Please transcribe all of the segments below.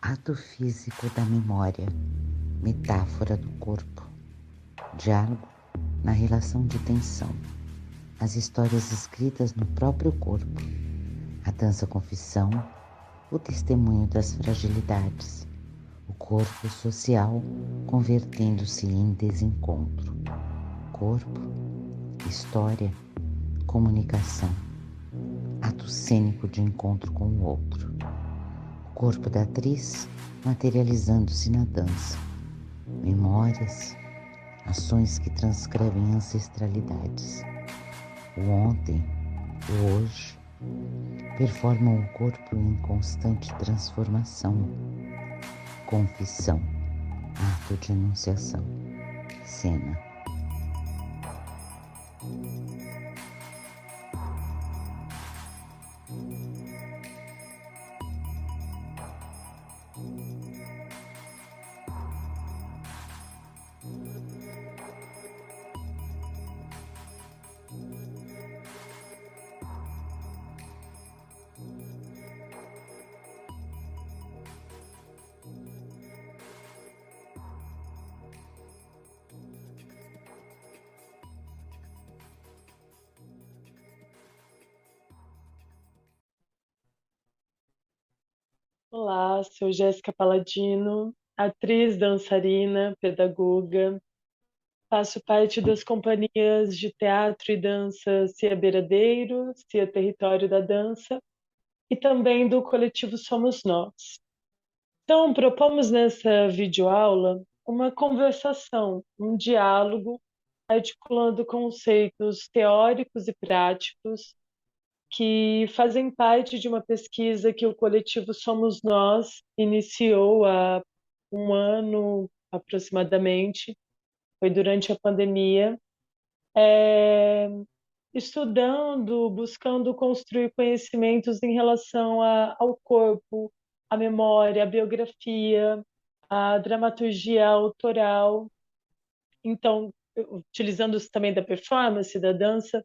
Ato físico da memória, metáfora do corpo, diálogo na relação de tensão, as histórias escritas no próprio corpo, a dança-confissão, o testemunho das fragilidades, o corpo social convertendo-se em desencontro, corpo, história, comunicação, ato cênico de encontro com o outro, o corpo da atriz materializando-se na dança, memórias, ações que transcrevem ancestralidades. O ontem, o hoje, performam o corpo em constante transformação. Confissão, ato de enunciação, cena. Olá, sou Jéssica Paladino, atriz, dançarina, pedagoga. Faço parte das companhias de teatro e dança Cia Beiradeiro, Cia Território da Dança e também do coletivo Somos Nós. Então, propomos nessa videoaula uma conversação, um diálogo, articulando conceitos teóricos e práticos que fazem parte de uma pesquisa que o coletivo Somos Nós iniciou há um ano aproximadamente, foi durante a pandemia, estudando, buscando construir conhecimentos em relação ao corpo, à memória, à biografia, à dramaturgia autoral. Então, utilizando isso também da performance, da dança,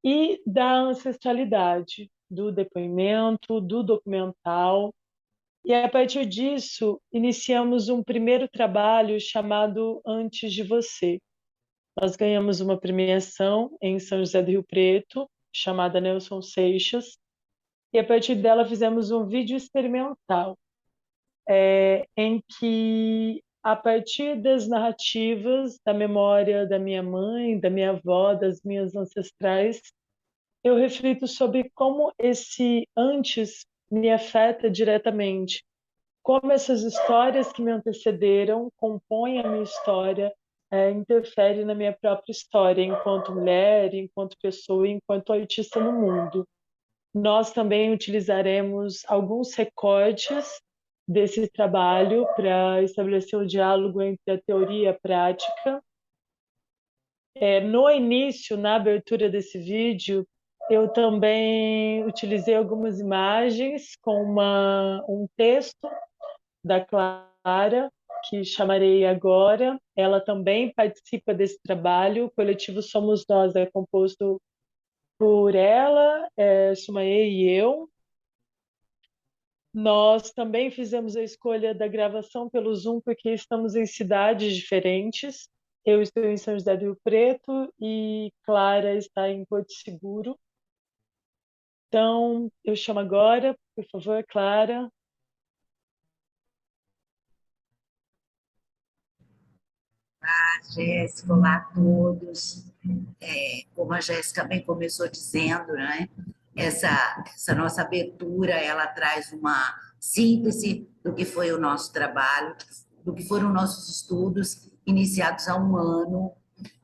e da ancestralidade, do depoimento, do documental. E a partir disso, iniciamos um primeiro trabalho chamado Antes de Você. Nós ganhamos uma premiação em São José do Rio Preto, chamada Nelson Seixas, e a partir dela fizemos um vídeo experimental, em que, a partir das narrativas da memória da minha mãe, da minha avó, das minhas ancestrais, eu reflito sobre como esse antes me afeta diretamente, como essas histórias que me antecederam compõem a minha história, interferem na minha própria história, enquanto mulher, enquanto pessoa, enquanto artista no mundo. Nós também utilizaremos alguns recortes desse trabalho para estabelecer o diálogo entre a teoria e a prática. No início, na abertura desse vídeo, eu também utilizei algumas imagens com um texto da Clara, que chamarei agora. Ela também participa desse trabalho. O coletivo Somos Nós é composto por ela, Sumaê e eu. Nós também fizemos a escolha da gravação pelo Zoom porque estamos em cidades diferentes. Eu estou em São José do Rio Preto e Clara está em Porto Seguro. Então, eu chamo agora, por favor, Clara. Jéssica, olá a todos. Como a Jéssica bem começou dizendo, né? Essa nossa abertura, ela traz uma síntese do que foi o nosso trabalho, do que foram nossos estudos, iniciados há um ano,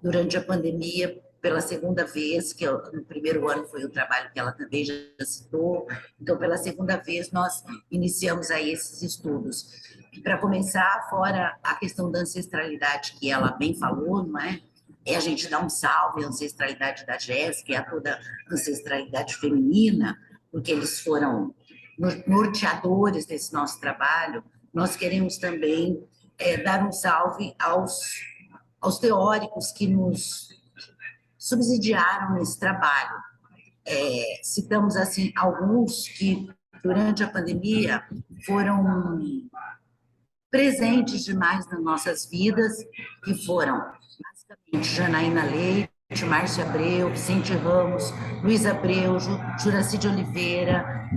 durante a pandemia, pela segunda vez, no primeiro ano foi o trabalho que ela também já citou, então, pela segunda vez, nós iniciamos aí esses estudos. Para começar, fora a questão da ancestralidade que ela bem falou, não é? A gente dar um salve à ancestralidade da Jéssica e a toda a ancestralidade feminina, porque eles foram norteadores desse nosso trabalho. Nós queremos também dar um salve aos teóricos que nos subsidiaram nesse trabalho. Citamos assim alguns que durante a pandemia, foram presentes demais nas nossas vidas, que foram, basicamente, Janaína Leite, Márcia Abreu, Vicente Ramos, Luiz Abreu, Juraci de Oliveira,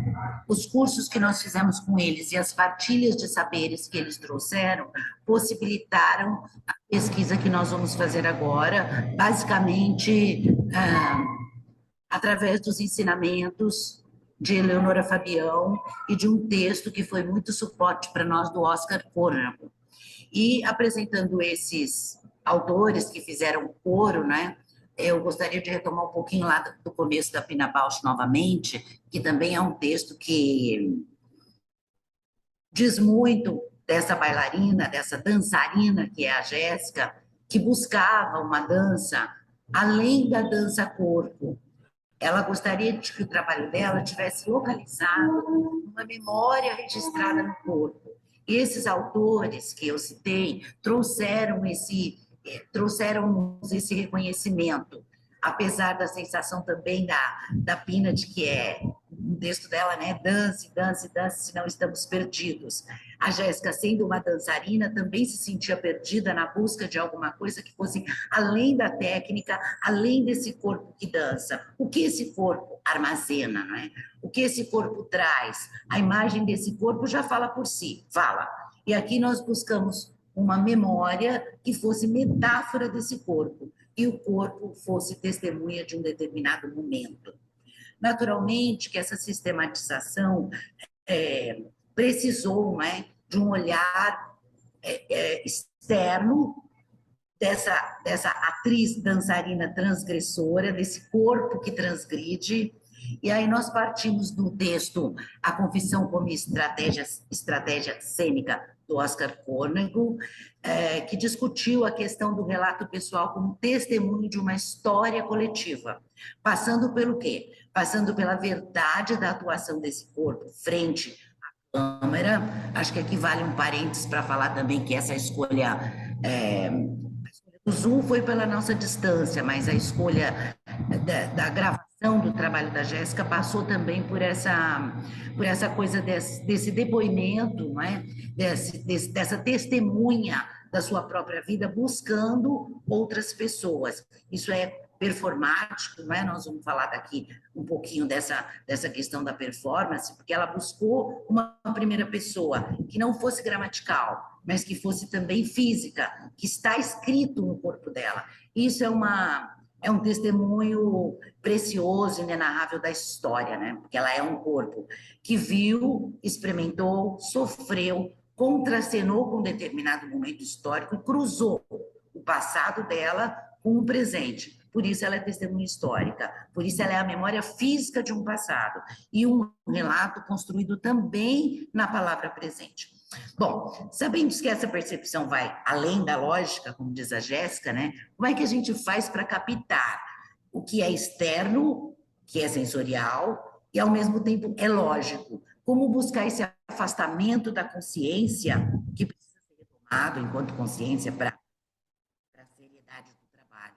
os cursos que nós fizemos com eles e as partilhas de saberes que eles trouxeram possibilitaram a pesquisa que nós vamos fazer agora, basicamente através dos ensinamentos de Eleonora Fabião e de um texto que foi muito suporte para nós do Oscar Cônego. E apresentando esses autores que fizeram coro, né? Eu gostaria de retomar um pouquinho lá do começo da Pina Bausch novamente, que também é um texto que diz muito dessa bailarina, dessa dançarina que é a Jéssica, que buscava uma dança além da dança corpo. Ela gostaria de que o trabalho dela tivesse localizado uma memória registrada no corpo. E esses autores que eu citei trouxeram esse reconhecimento, apesar da sensação também da Pina de que o texto dela, né, dance, dance, dance, senão estamos perdidos. A Jéssica, sendo uma dançarina, também se sentia perdida na busca de alguma coisa que fosse além da técnica, além desse corpo que dança. O que esse corpo armazena, não é? O que esse corpo traz? A imagem desse corpo já fala por si, fala. E aqui nós buscamos uma memória que fosse metáfora desse corpo, e o corpo fosse testemunha de um determinado momento. Naturalmente que essa sistematização precisou, não é, de um olhar externo dessa atriz dançarina transgressora, desse corpo que transgride. E aí nós partimos do texto A Confissão como Estratégia Cênica, do Oscar Cônego, que discutiu a questão do relato pessoal como testemunho de uma história coletiva, passando pelo quê? Passando pela verdade da atuação desse corpo frente à câmera. Acho que aqui vale um parênteses para falar também que essa escolha o Zoom foi pela nossa distância, mas a escolha da gravação do trabalho da Jéssica passou também por essa coisa desse depoimento, não é? Dessa testemunha da sua própria vida, buscando outras pessoas. Isso é performático, não é? Nós vamos falar daqui um pouquinho dessa questão da performance, porque ela buscou uma primeira pessoa que não fosse gramatical, mas que fosse também física, que está escrito no corpo dela. Isso é um testemunho precioso, inenarrável da história, né? Porque ela é um corpo que viu, experimentou, sofreu, contracenou com um determinado momento histórico e cruzou o passado dela com o presente. Por isso ela é testemunha histórica, por isso ela é a memória física de um passado e um relato construído também na palavra presente. Bom, sabendo que essa percepção vai além da lógica, como diz a Jéssica, né? Como é que a gente faz para captar o que é externo, que é sensorial, e ao mesmo tempo é lógico? Como buscar esse afastamento da consciência, que precisa ser retomado enquanto consciência para a seriedade do trabalho?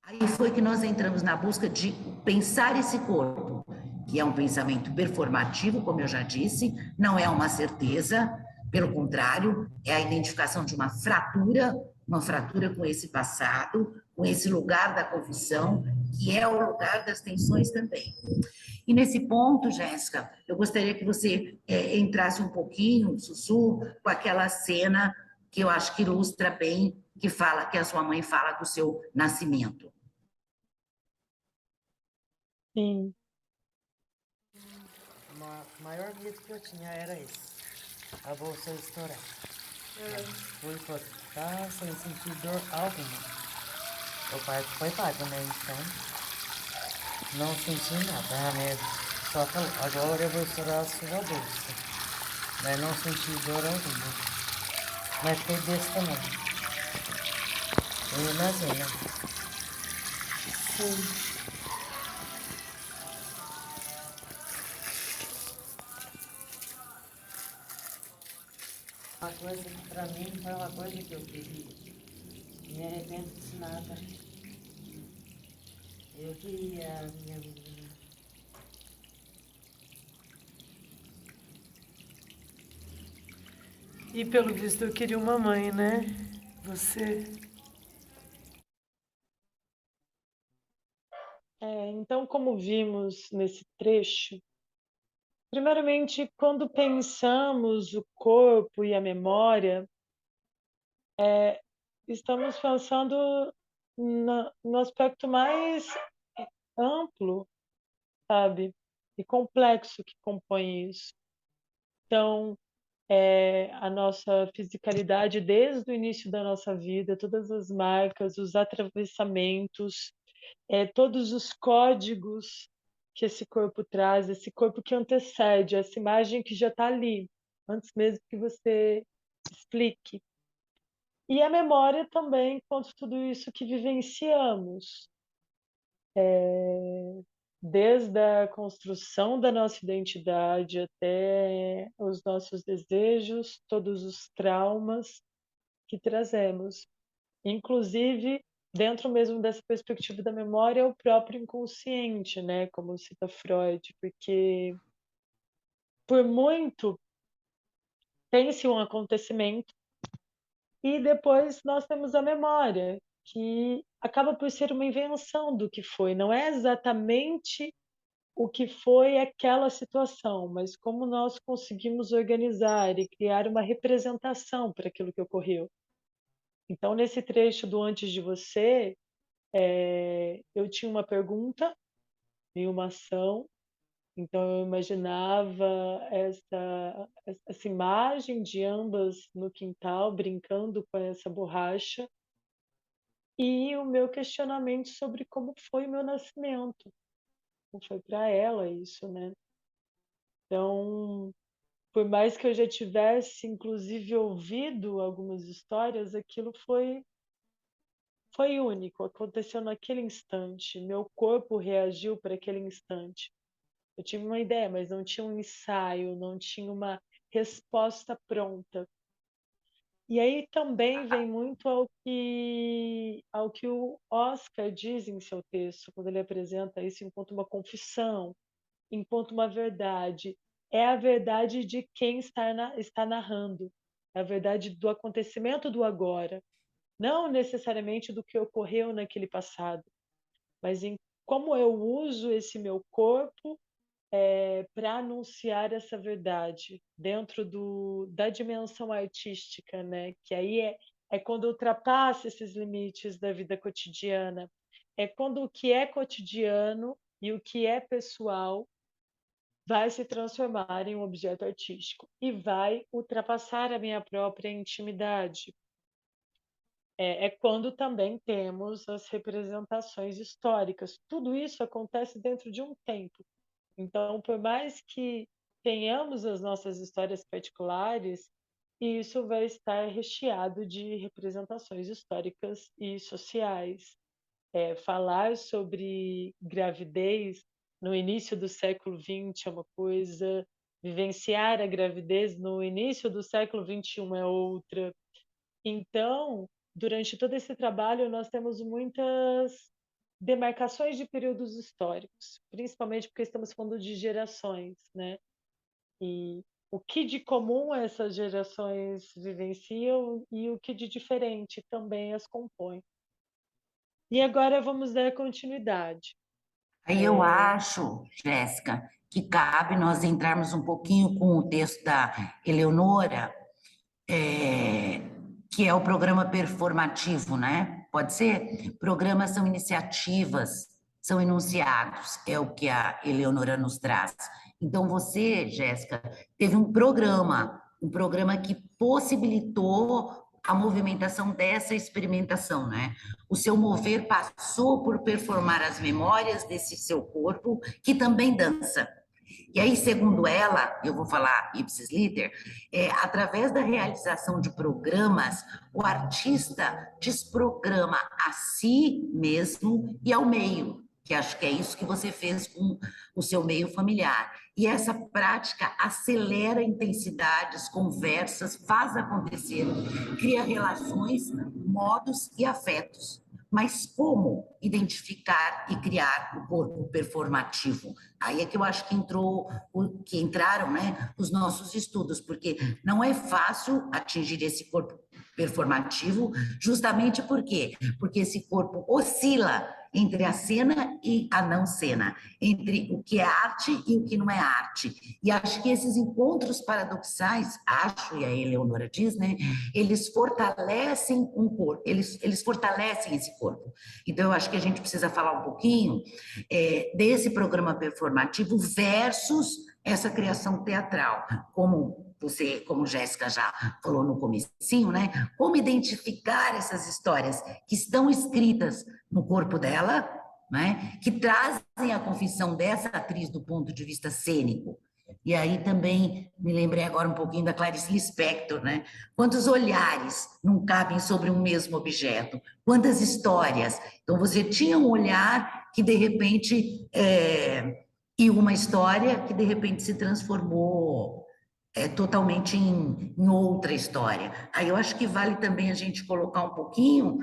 Aí foi que nós entramos na busca de pensar esse corpo, que é um pensamento performativo, como eu já disse, não é uma certeza, pelo contrário, é a identificação de uma fratura com esse passado, com esse lugar da confissão, que é o lugar das tensões também. E nesse ponto, Jéssica, eu gostaria que você entrasse um pouquinho, Sussu, com aquela cena que eu acho que ilustra bem, que a sua mãe fala do seu nascimento. Sim. O maior medo que eu tinha era esse, a bolsa estourar. Fui cortar sem sentir dor alguma. O parto foi pago, né? Então, não senti nada. A médica só falou, agora eu vou estourar a sua bolsa. Mas não senti dor alguma. Mas foi desse tamanho. Eu nasci, né? Sim. Uma coisa que pra mim foi uma coisa que eu queria. Me arrependo de nada. Eu queria a minha menina. E pelo visto eu queria uma mãe, né? Você. Então, como vimos nesse trecho, primeiramente, quando pensamos o corpo e a memória, estamos pensando no aspecto mais amplo, sabe? E complexo que compõe isso. Então, a nossa fisicalidade desde o início da nossa vida, todas as marcas, os atravessamentos, todos os códigos que esse corpo traz, esse corpo que antecede, essa imagem que já está ali, antes mesmo que você explique. E a memória também, quanto tudo isso que vivenciamos, desde a construção da nossa identidade até os nossos desejos, todos os traumas que trazemos. Inclusive, dentro mesmo dessa perspectiva da memória, o próprio inconsciente, né? Como cita Freud, porque por muito tem-se um acontecimento e depois nós temos a memória, que acaba por ser uma invenção do que foi, não é exatamente o que foi aquela situação, mas como nós conseguimos organizar e criar uma representação para aquilo que ocorreu. Então, nesse trecho do Antes de Você, eu tinha uma pergunta e uma ação, então eu imaginava essa imagem de ambas no quintal, brincando com essa borracha, e o meu questionamento sobre como foi o meu nascimento, como foi para ela isso, né? Então, por mais que eu já tivesse, inclusive, ouvido algumas histórias, aquilo foi único, aconteceu naquele instante. Meu corpo reagiu para aquele instante. Eu tive uma ideia, mas não tinha um ensaio, não tinha uma resposta pronta. E aí também vem muito ao que o Oscar diz em seu texto, quando ele apresenta isso enquanto uma confissão, enquanto uma verdade. É a verdade de quem está narrando, é a verdade do acontecimento do agora, não necessariamente do que ocorreu naquele passado, mas em como eu uso esse meu corpo para anunciar essa verdade dentro da dimensão artística, né? Que aí é quando ultrapassa esses limites da vida cotidiana, é quando o que é cotidiano e o que é pessoal vai se transformar em um objeto artístico e vai ultrapassar a minha própria intimidade. É quando também temos as representações históricas. Tudo isso acontece dentro de um tempo. Então, por mais que tenhamos as nossas histórias particulares, isso vai estar recheado de representações históricas e sociais. Falar sobre gravidez no início do século XX é uma coisa, vivenciar a gravidez no início do século XXI é outra. Então, durante todo esse trabalho, nós temos muitas demarcações de períodos históricos, principalmente porque estamos falando de gerações, né? E o que de comum essas gerações vivenciam e o que de diferente também as compõe. E agora vamos dar continuidade. Aí eu acho, Jéssica, que cabe nós entrarmos um pouquinho com o texto da Eleonora, que é o programa performativo, né? Pode ser? Programas são iniciativas, são enunciados, é o que a Eleonora nos traz. Então, você, Jéssica, teve um programa que possibilitou a movimentação dessa experimentação, né? O seu mover passou por performar as memórias desse seu corpo, que também dança. E aí, segundo ela, eu vou falar ipsis liter, através da realização de programas, o artista desprograma a si mesmo e ao meio, que acho que é isso que você fez com o seu meio familiar. E essa prática acelera intensidades, conversas, faz acontecer, cria relações, modos e afetos. Mas como identificar e criar o corpo performativo? Aí é que eu acho que entraram, né, os nossos estudos, porque não é fácil atingir esse corpo performativo, justamente por quê? Porque esse corpo oscila entre a cena e a não cena, entre o que é arte e o que não é arte. E acho que esses encontros paradoxais, acho, e a Eleonora diz, né, eles fortalecem um corpo, eles fortalecem esse corpo. Então, eu acho que a gente precisa falar um pouquinho desse programa performativo versus essa criação teatral, como Jéssica já falou no comecinho, né? Como identificar essas histórias que estão escritas no corpo dela, né? Que trazem a confissão dessa atriz do ponto de vista cênico. E aí também me lembrei agora um pouquinho da Clarice Lispector, né? Quantos olhares não cabem sobre um mesmo objeto? Quantas histórias? Então, você tinha um olhar que, de repente, e uma história que, de repente, se transformou totalmente em outra história. Aí eu acho que vale também a gente colocar um pouquinho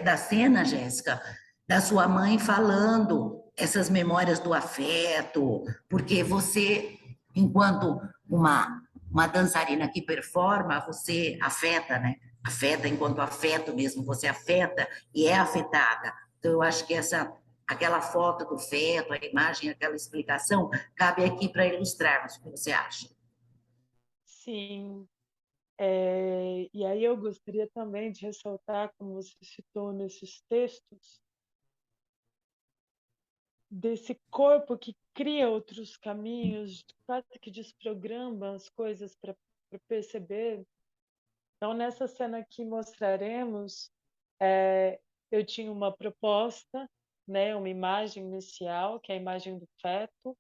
da cena, Jéssica, da sua mãe falando essas memórias do afeto, porque você, enquanto uma dançarina que performa, você afeta, né? Afeta enquanto afeto mesmo, você afeta e é afetada. Então, eu acho que aquela foto do feto, a imagem, aquela explicação, cabe aqui para ilustrarmos o que você acha. Sim. E aí eu gostaria também de ressaltar, como você citou nesses textos, desse corpo que cria outros caminhos, quase que desprograma as coisas para perceber. Então, nessa cena que mostraremos, eu tinha uma proposta, né, uma imagem inicial, que é a imagem do feto.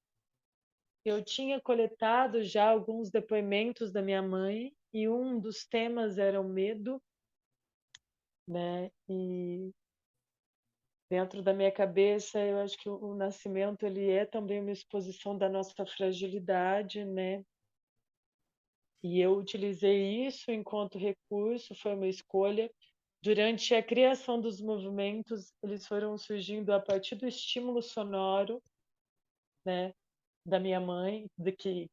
Eu tinha coletado já alguns depoimentos da minha mãe, e um dos temas era o medo, né? E dentro da minha cabeça, eu acho que o nascimento ele é também uma exposição da nossa fragilidade, né? E eu utilizei isso enquanto recurso, foi uma escolha. Durante a criação dos movimentos, eles foram surgindo a partir do estímulo sonoro, né, da minha mãe,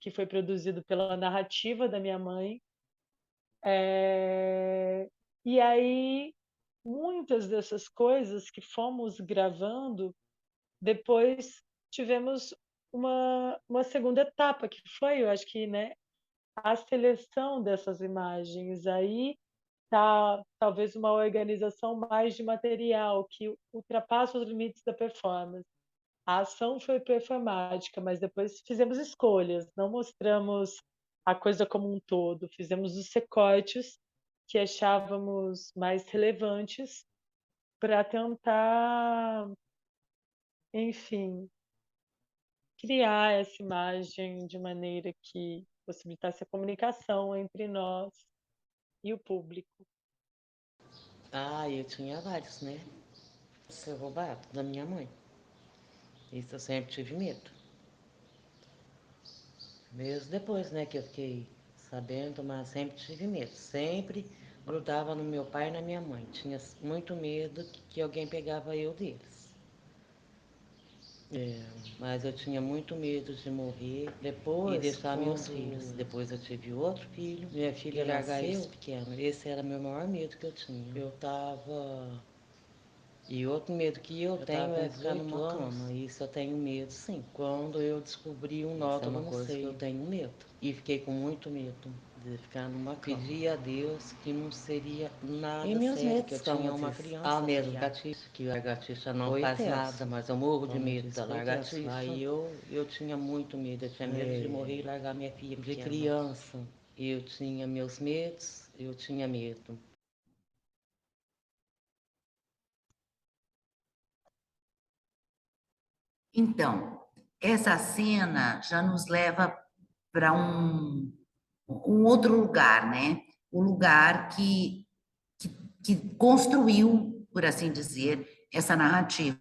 que foi produzido pela narrativa da minha mãe. E aí, muitas dessas coisas que fomos gravando, depois tivemos uma segunda etapa, que foi, eu acho que, né, a seleção dessas imagens. Aí tá talvez uma organização mais de material, que ultrapassa os limites da performance. A ação foi performática, mas depois fizemos escolhas, não mostramos a coisa como um todo, fizemos os recortes que achávamos mais relevantes para tentar, enfim, criar essa imagem de maneira que possibilitasse a comunicação entre nós e o público. Ah, eu tinha vários, né? Ser roubado da minha mãe. Isso eu sempre tive medo. Mesmo depois, né, que eu fiquei sabendo, mas sempre tive medo. Sempre grudava no meu pai e na minha mãe. Tinha muito medo que alguém pegava eu deles. Mas eu tinha muito medo de morrer depois e deixar meus filhos. Depois eu tive outro filho, minha filha nasceu pequena. Esse era meu maior medo que eu tinha. Eu tava... E outro medo que eu tenho é ficar numa cama. Isso eu tenho medo, sim. Quando eu descobri um nódulo no seio, eu tenho medo. E fiquei com muito medo de ficar numa cama. Pedi a Deus que não seria nada. E meus medos, que eu tinha uma criança. Ah, mesmo, lagartixa, que a lagartixa não faz nada, mas eu morro de medo da lagartixa. Aí eu tinha muito medo, eu tinha medo de morrer e largar minha filha pequena. De criança, eu tinha meus medos, eu tinha medo. Então, essa cena já nos leva para um outro lugar, né? O lugar que construiu, por assim dizer, essa narrativa,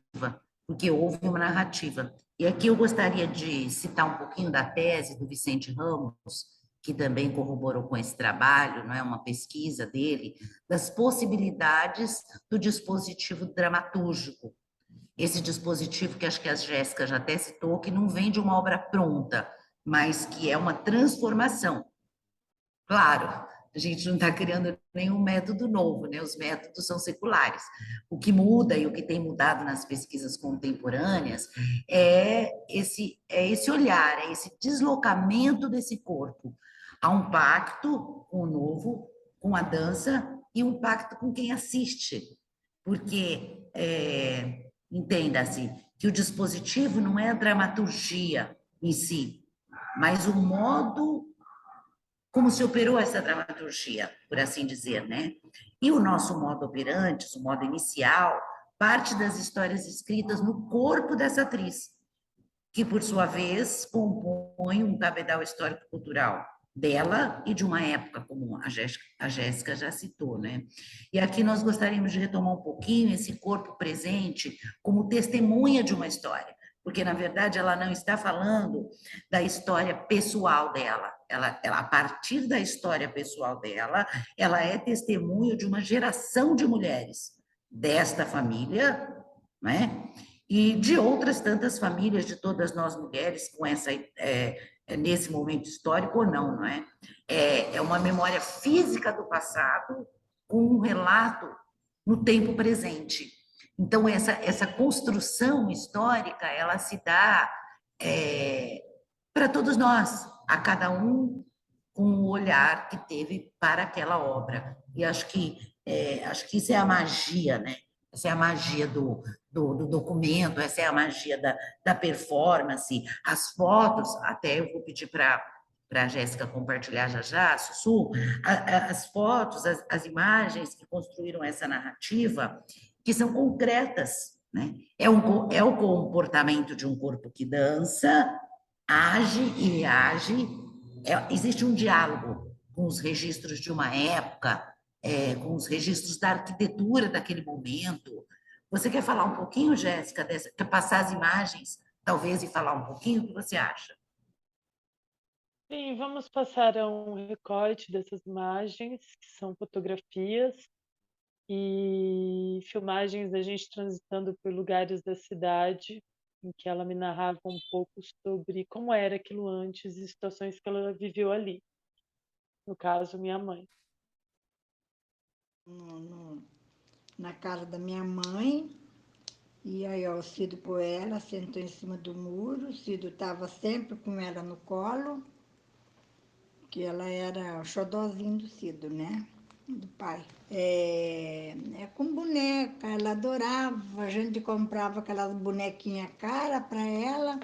porque houve uma narrativa. E aqui eu gostaria de citar um pouquinho da tese do Vicente Ramos, que também corroborou com esse trabalho, não é uma pesquisa dele, das possibilidades do dispositivo dramatúrgico. Esse dispositivo que acho que a Jéssica já até citou, que não vem de uma obra pronta, mas que é uma transformação. Claro, a gente não está criando nenhum método novo, né? Os métodos são seculares. O que muda e o que tem mudado nas pesquisas contemporâneas é esse olhar, é esse deslocamento desse corpo a um pacto com o novo, com a dança e um pacto com quem assiste. Porque, entenda-se, que o dispositivo não é a dramaturgia em si, mas o modo como se operou essa dramaturgia, por assim dizer, né? E o nosso modo operante, o modo inicial, parte das histórias escritas no corpo dessa atriz, que, por sua vez, compõe um cabedal histórico-cultural dela e de uma época, como a Jéssica já citou, né? E aqui nós gostaríamos de retomar um pouquinho esse corpo presente como testemunha de uma história, porque, na verdade, ela não está falando da história pessoal dela, ela, a partir da história pessoal dela, ela é testemunho de uma geração de mulheres desta família, né? E de outras tantas famílias, de todas nós mulheres, com essa nesse momento histórico ou não, não é? É uma memória física do passado com um relato no tempo presente. Então, essa construção histórica, ela se dá para todos nós, a cada um com o olhar que teve para aquela obra. E acho que isso é a magia, né? Essa é a magia do documento, essa é a magia da performance, as fotos, até eu vou pedir para a Jéssica compartilhar já já, Sussu, as fotos, as imagens que construíram essa narrativa, que são concretas, né? É o comportamento de um corpo que dança, age e reage. Existe um diálogo com os registros de uma época, com os registros da arquitetura daquele momento. Você quer falar um pouquinho, Jéssica, quer passar as imagens, talvez, e falar um pouquinho? O que você acha? Sim, vamos passar a um recorte dessas imagens, que são fotografias e filmagens da gente transitando por lugares da cidade, em que ela me narrava um pouco sobre como era aquilo antes e situações que ela viveu ali. No caso, minha mãe. Na casa da minha mãe, e aí ó, o Cido por ela, sentou em cima do muro, o Cido estava sempre com ela no colo, que ela era o xodózinho do Cido, né? Do pai. Com boneca, ela adorava, a gente comprava aquelas bonequinhas cara para ela,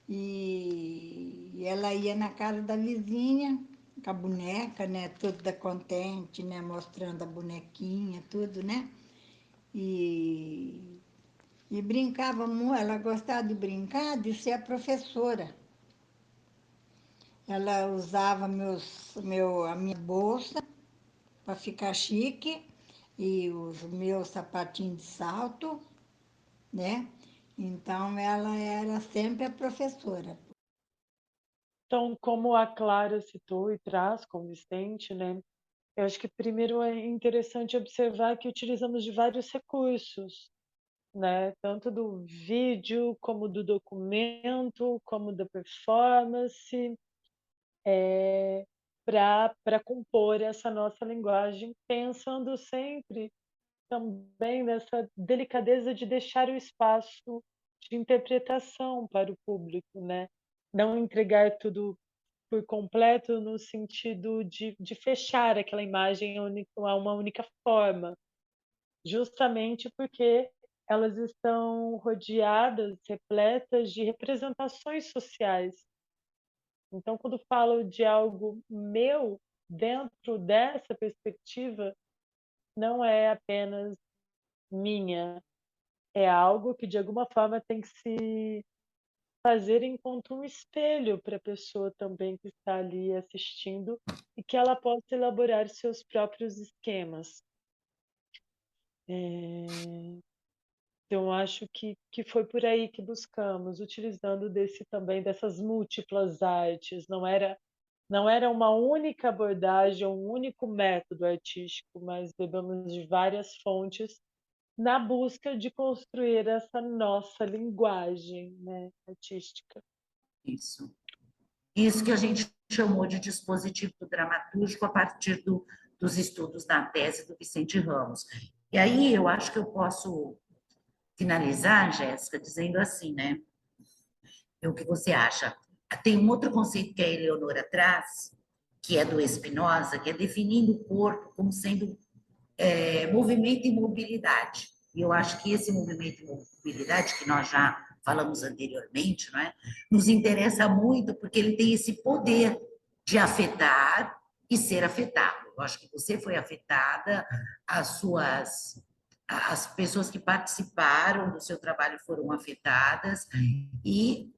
e ela ia na casa da vizinha, com a boneca, né? Toda contente, né? Mostrando a bonequinha, tudo, né? E brincava muito, ela gostava de brincar, de ser a professora. Ela usava a minha bolsa para ficar chique e os meus sapatinhos de salto, né? Então, ela era sempre a professora. Então, como a Clara citou e traz como Vicente, né? Eu acho que primeiro é interessante observar que utilizamos de vários recursos, né? Tanto do vídeo, como do documento, como da performance, para compor essa nossa linguagem, pensando sempre também nessa delicadeza de deixar o espaço de interpretação para o público, né? Não entregar tudo por completo no sentido de fechar aquela imagem a uma única forma, justamente porque elas estão rodeadas, repletas de representações sociais. Então, quando falo de algo meu, dentro dessa perspectiva, não é apenas minha, é algo que de alguma forma tem que se fazer enquanto um espelho para a pessoa também que está ali assistindo e que ela possa elaborar seus próprios esquemas. Então, acho que foi por aí que buscamos, utilizando também dessas múltiplas artes. Não era Não era uma única abordagem, um único método artístico, mas bebemos de várias fontes na busca de construir essa nossa linguagem, né, artística. Isso. Isso que a gente chamou de dispositivo dramatúrgico a partir dos estudos da tese do Vicente Ramos. E aí eu acho que eu posso finalizar, Jéssica, dizendo assim, né? O que você acha? Tem um outro conceito que a Eleonora traz, que é do Spinoza, que é definindo o corpo como sendo movimento e mobilidade. E eu acho que esse movimento e mobilidade, que nós já falamos anteriormente, não é? Nos interessa muito porque ele tem esse poder de afetar e ser afetado. Eu acho que você foi afetada, as pessoas que participaram do seu trabalho foram afetadas e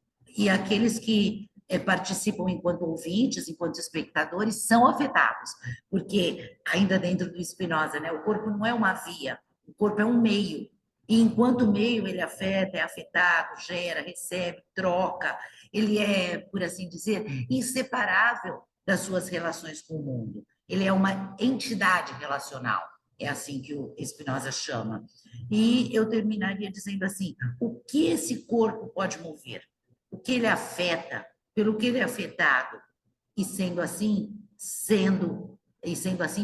aqueles que participam enquanto ouvintes, enquanto espectadores, são afetados, porque ainda dentro do Spinoza, né, o corpo não é uma via, o corpo é um meio, e enquanto meio ele afeta, é afetado, gera, recebe, troca, ele é, por assim dizer, inseparável das suas relações com o mundo. Ele é uma entidade relacional, é assim que o Spinoza chama. E eu terminaria dizendo assim, o que esse corpo pode mover? O que ele afeta? Pelo que ele é afetado? E sendo assim,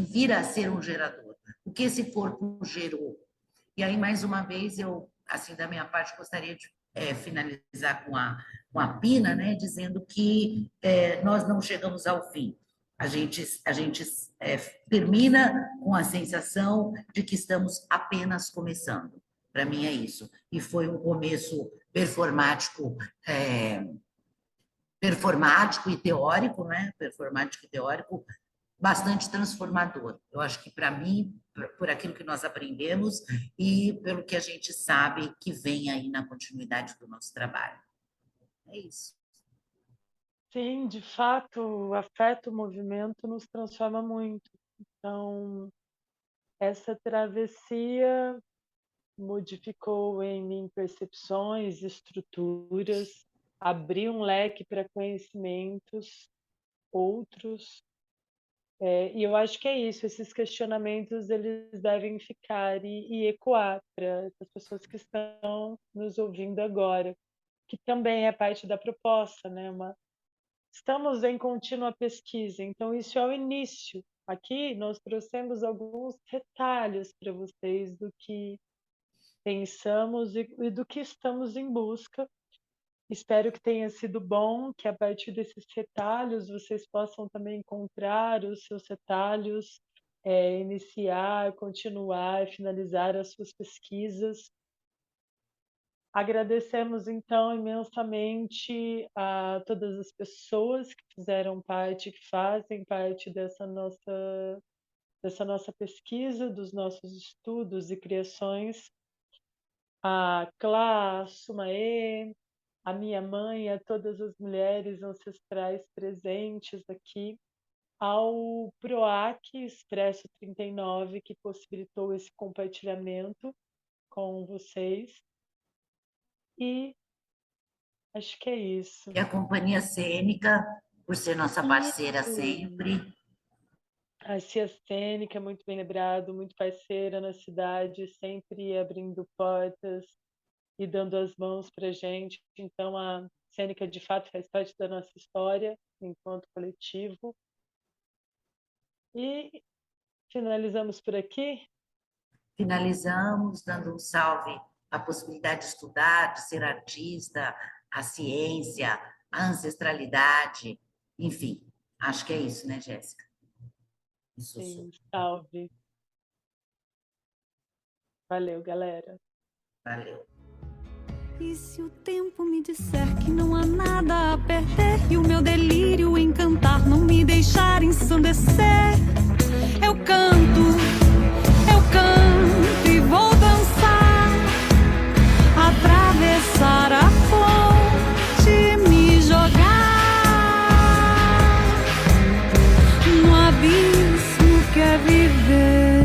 vir a ser um gerador. O que esse corpo gerou? E aí, mais uma vez, eu, assim, da minha parte, gostaria de finalizar com a Pina, né, dizendo que nós não chegamos ao fim. A gente termina com a sensação de que estamos apenas começando. Para mim é isso. E foi um começo performático e teórico, né? Performático e teórico, bastante transformador. Eu acho que, para mim, por aquilo que nós aprendemos e pelo que a gente sabe que vem aí na continuidade do nosso trabalho. É isso. Sim, de fato, o afeto, o movimento nos transforma muito. Então, essa travessia modificou em mim percepções, estruturas, abriu um leque para conhecimentos outros. E eu acho que é isso, esses questionamentos eles devem ficar e ecoar para as pessoas que estão nos ouvindo agora, que também é parte da proposta, né? Estamos em contínua pesquisa, então isso é o início. Aqui nós trouxemos alguns retalhos para vocês do que pensamos e do que estamos em busca. Espero que tenha sido bom, que a partir desses retalhos vocês possam também encontrar os seus retalhos, iniciar, continuar, finalizar as suas pesquisas. Agradecemos, então, imensamente a todas as pessoas que fizeram parte, que fazem parte dessa nossa pesquisa, dos nossos estudos e criações. A Clá, a Sumaê, a minha mãe, a todas as mulheres ancestrais presentes aqui, ao PROAC Expresso 39, que possibilitou esse compartilhamento com vocês. E acho que é isso. E a Companhia Cênica, por ser nossa parceira sempre. A Cia Cênica, muito bem lembrado, muito parceira na cidade, sempre abrindo portas e dando as mãos para a gente. Então, a Cênica, de fato, faz parte da nossa história enquanto coletivo. E finalizamos por aqui? Finalizamos dando um salve à possibilidade de estudar, de ser artista, a ciência, a ancestralidade, enfim, acho que é isso, né, Jéssica? Isso. Sim, salve. Valeu, galera. Valeu. E se o tempo me disser que não há nada a perder e o meu delírio encantar não me deixar ensandecer, eu canto e vou dançar, atravessar a fonte, me jogar no abismo que é viver.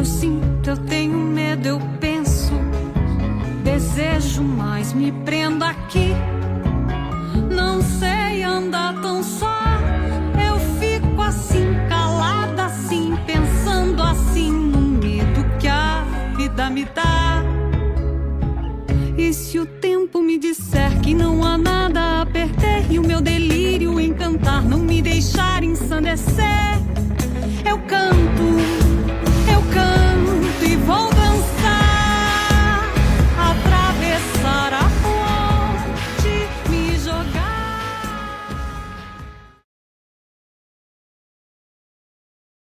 Eu sinto, eu tenho medo, eu penso, desejo, mas me prendo aqui. Não sei andar tão só. Eu fico assim, calada assim, pensando assim no medo que a vida me dá. E se o tempo me disser que não há nada